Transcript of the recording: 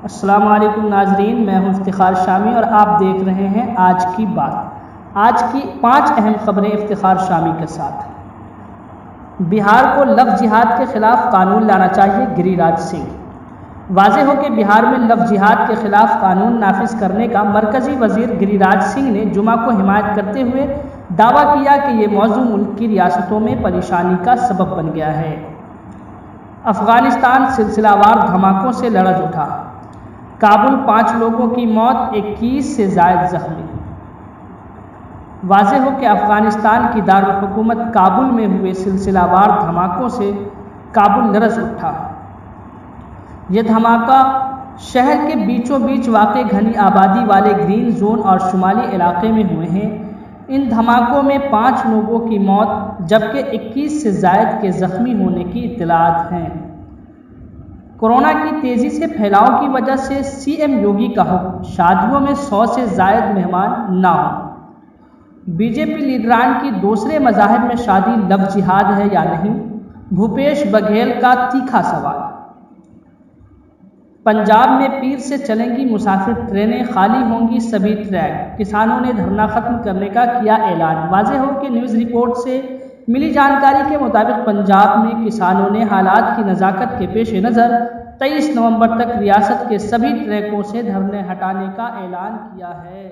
अस्सलाम वालेकुम नाजरीन, मैं हूं इफ्तिखार शामी और आप देख रहे हैं आज की बात। आज की 5 अहम खबरें इफ्तिखार शामी के साथ। बिहार को लव जिहाद के खिलाफ कानून लाना चाहिए, गिरिराज सिंह। वाज़ेह हो कि बिहार में लव जिहाद के खिलाफ कानून नाफिज करने का मरकजी वजीर गिरिराज सिंह ने जुमा को हिमायत करते हुए दावा किया कि ये मौजू मुल्क की रियासतों में परेशानी का सबब बन गया है। अफगानिस्तान सिलसिलावार धमाकों से लरज़ उठा। काबुल 5 लोगों की मौत, 21 से ज़ायद जख्मी। वाज़ेह हो कि अफगानिस्तान की दारुल हुकूमत काबुल में हुए सिलसिलावार धमाकों से काबुल लरज़ उठा। यह धमाका शहर के बीचों बीच वाक़ घनी आबादी वाले ग्रीन जोन और शुमाली इलाके में हुए हैं। इन धमाकों में 5 लोगों की मौत जबकि 21 से ज़ायद के ज़ख्मी होने की इत्तलात हैं। कोरोना की तेज़ी से फैलाव की वजह से सीएम योगी का हुक्म, शादियों में 100 से ज़ायद मेहमान ना हो। बीजेपी लीडरान की दूसरे मज़ाहिब में शादी लव जिहाद है या नहीं, भूपेश बघेल का तीखा सवाल। पंजाब में पीर से चलेंगी मुसाफिर ट्रेनें, खाली होंगी सभी ट्रैक। किसानों ने धरना खत्म करने का किया ऐलान। वाज़ेह हो कि न्यूज़ रिपोर्ट से मिली जानकारी के मुताबिक पंजाब में किसानों ने हालात की नज़ाकत के पेश नज़र 23 नवंबर तक रियासत के सभी ट्रैकों से धरने हटाने का ऐलान किया है।